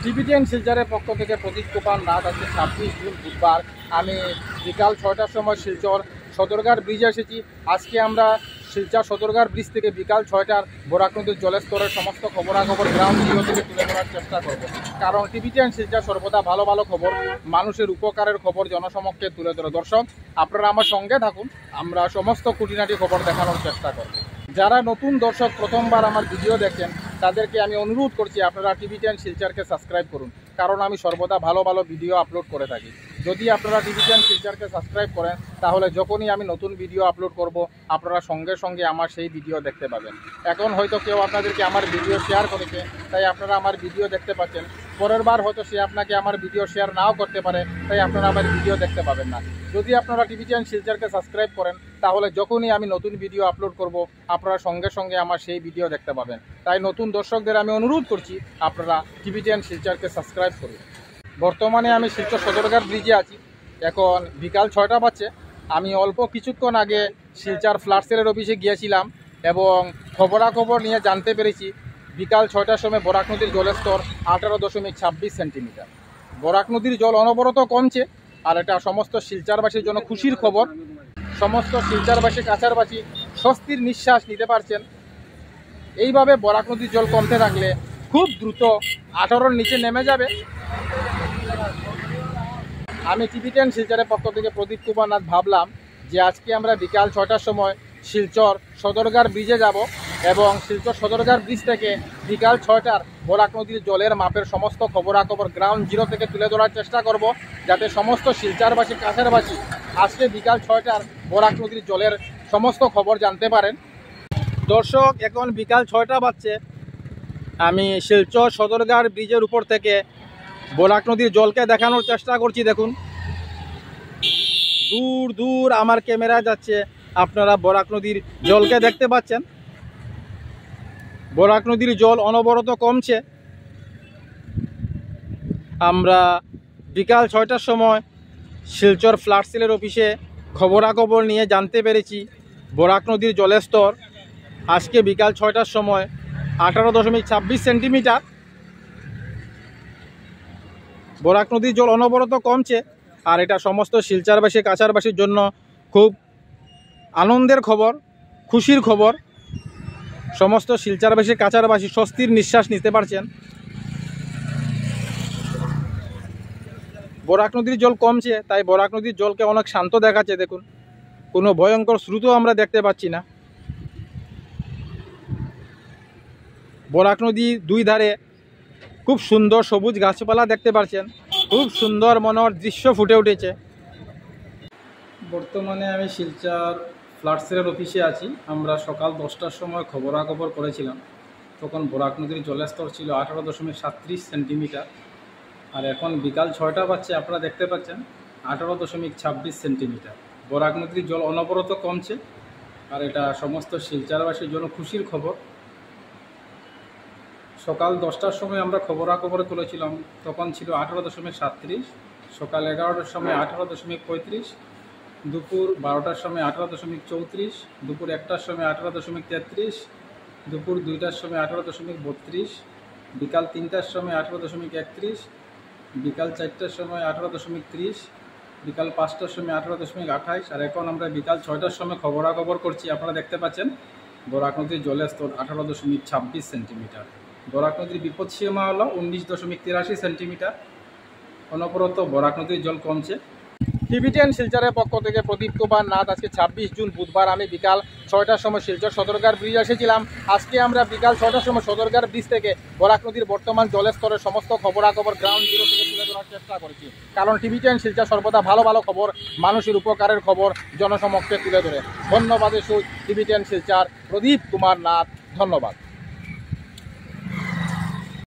টিবিটিএন শিলচরের পক্ষ থেকে প্রদীপ কুমার নাথ আজকে 26 জুন বুধবার আমি বিকাল 6টার সময় শিলচর সদরঘাট ব্রিজে এসেছি। আজকে আমরা শিলচর সদরঘাট ব্রিজ থেকে বিকাল 6টার বরাক নদীর জলের স্তরের সমস্ত খবরাখবর গ্রাউন্ড জিরো থেকে তুলে ধরার চেষ্টা করব। কারণ টিবিটিএন শিলচর সর্বদা ভালো ভালো খবর, মানুষের উপকারের খবর জনসমক্ষে তুলে ধরে। দর্শক, আপনারা আমার সঙ্গে থাকুন, আমরা সমস্ত খুঁটিনাটি খবর দেখানোর চেষ্টা করব। যারা নতুন দর্শক প্রথমবার আমার ভিডিও দেখেন তাদেরকে আমি অনুরোধ করছি আপনারা টিবিটিএন শিলচরকে সাবস্ক্রাইব করুন, কারণ আমি সর্বদা ভালো ভালো ভিডিও আপলোড করে থাকি। যদি আপনারা টিবিটিএন শিলচরকে সাবস্ক্রাইব করেন তাহলে যখনই আমি নতুন ভিডিও আপলোড করব আপনারা সঙ্গে সঙ্গে আমার সেই ভিডিও দেখতে পাবেন। এখন হয়তো কেউ আপনাদেরকে আমার ভিডিও শেয়ার করেছে তাই আপনারা আমার ভিডিও দেখতে পাচ্ছেন, পরের বার হয়তো সে আপনাকে আমার ভিডিও শেয়ার নাও করতে পারে তাই আপনারা আমার ভিডিও দেখতে পাবেন না। যদি আপনারা টিবিটিএন শিলচরকে সাবস্ক্রাইব করেন তাহলে যখনই আমি নতুন ভিডিও আপলোড করব আপনারা সঙ্গে সঙ্গে আমার সেই ভিডিও দেখতে পাবেন। তাই নতুন দর্শকদের আমি অনুরোধ করছি আপনারা টিবিটিএন শিলচরকে সাবস্ক্রাইব করুন। বর্তমানে আমি শিলচর সদরঘাট ব্রিজে আছি, এখন বিকাল 6টা বাজছে। আমি অল্প কিছুক্ষণ আগে শিলচর ফ্লাড সেলের অফিসে গিয়েছিলাম এবং খবরাখবর নিয়ে জানতে পেরেছি বিকাল 6টার সময় বরাক নদীর জলের স্তর 18.26 সেন্টিমিটার। বরাক নদীর জল অনবরত কমছে আর এটা সমস্ত শিলচরবাসীর জন্য খুশির খবর। সমস্ত শিলচরবাসী কাছারবাসী স্বস্তির নিঃশ্বাস নিতে পারছেন। এইভাবে বরাক নদীর জল কমতে থাকলে খুব দ্রুত 18-র নিচে নেমে যাবে। আমি টিবিটিএন শিলচরের পক্ষ থেকে প্রদীপ কুমার নাথ ভাবলাম যে আজকে আমরা বিকাল 6টার সময় শিলচর সদরঘাট ব্রিজে যাব এবং শিলচর সদরঘাট ব্রিজ থেকে বিকাল 6টার বরাক নদীর জলের মাপের সমস্ত খবরাখবর গ্রাউন্ড জিরো থেকে তুলে ধরার চেষ্টা করব, যাতে সমস্ত শিলচরবাসী কাছারবাসী আজকে বিকাল 6টার বরাক নদীর জলের সমস্ত খবর জানতে পারেন। দর্শক, এখন বিকাল 6টা বাজছে। আমি শিলচর সদরঘাট ব্রিজের উপর থেকে বরাক নদীর জলকে দেখানোর চেষ্টা করছি। দেখুন, দূর দূর আমার ক্যামেরা যাচ্ছে, আপনারা বরাক নদীর জলকে দেখতে পাচ্ছেন। বরাক নদীর জল অনবরত কমছে। আমরা বিকাল 6টার সময় শিলচর ফ্লাড সেলের অফিসে খবরাখবর নিয়ে জানতে পেরেছি বরাক নদীর জলের স্তর আজকে বিকাল 6টার সময় 18.26 সেন্টিমিটার। বরাক নদীর জল অনবরত কমছে আর এটা সমস্ত শিলচরবাসী কাছারবাসীর জন্য খুব আনন্দের খবর, খুশির খবর। সমস্ত শিলচরবাসী কাছারবাসী স্বস্তির নিঃশ্বাস নিতে পারছেন। বরাক নদীর জল কমছে তাই বরাক নদীর জলকে অনেক শান্ত দেখাচ্ছে। দেখুন, কোনো ভয়ঙ্কর স্রোতও আমরা দেখতে পাচ্ছি না। বরাক নদীর দুই ধারে খুব সুন্দর সবুজ গাছপালা দেখতে পাচ্ছেন, খুব সুন্দর মনোহর দৃশ্য ফুটে উঠেছে। বর্তমানে আমি শিলচর ফ্লাড সেলের অফিসে আছি। আমরা সকাল 10টার সময় খবরাখবর করেছিলাম, তখন বরাক নদীর জলের স্তর ছিল 18.37 সেন্টিমিটার আর এখন বিকাল 6টা বাজছে, আপনারা দেখতে পাচ্ছেন 18.26 সেন্টিমিটার। বরাক নদীর জল অনবরত কমছে আর এটা সমস্ত শিলচরবাসীর জন্য খুশির খবর। সকাল 10টার সময় আমরা খবরাখবর করেছিলাম, তখন ছিল 18.37, সকাল 11টার সময় 18.35, দুপুর 12টার সময় 18.34, দুপুর 1টার সময় 18.33, দুপুর 2টার সময় 18.32, বিকাল 3টার সময় 18.31, বিকাল 4টার সময় 18.30, বিকাল 5টার সময় 18.28 আর এখন আমরা বিকাল 6টার সময় খবরাখবর করছি। আপনারা দেখতে পাচ্ছেন বরাক নদীর জলের স্তর 18.26 সেন্টিমিটার। বরাক নদীর বিপদসীমা হলো 19.83 সেন্টিমিটার। অনবরত বরাক নদীর জল কমছে। টিবিটিএন শিলচরের পক্ষ থেকে প্রদীপ কুমার নাথ আজকে 26 জুন বুধবার আমি বিকাল 6টার সময় শিলচর সদরঘাট ব্রিজ এসেছিলাম। আজকে আমরা বিকাল 6টার সময় সদরঘাট ব্রিজ থেকে বরাক নদীর বর্তমান জলের স্তরের সমস্ত খবরাখবর গ্রাউন্ড জিরো থেকে তুলে ধরার চেষ্টা করেছি, কারণ টিবিটিএন শিলচর সর্বদা ভালো ভালো খবর, মানুষের উপকারের খবর জনসমক্ষে তুলে ধরে। ধন্যবাদের সহিত টিবিটিএন শিলচর প্রদীপ কুমার নাথ, ধন্যবাদ।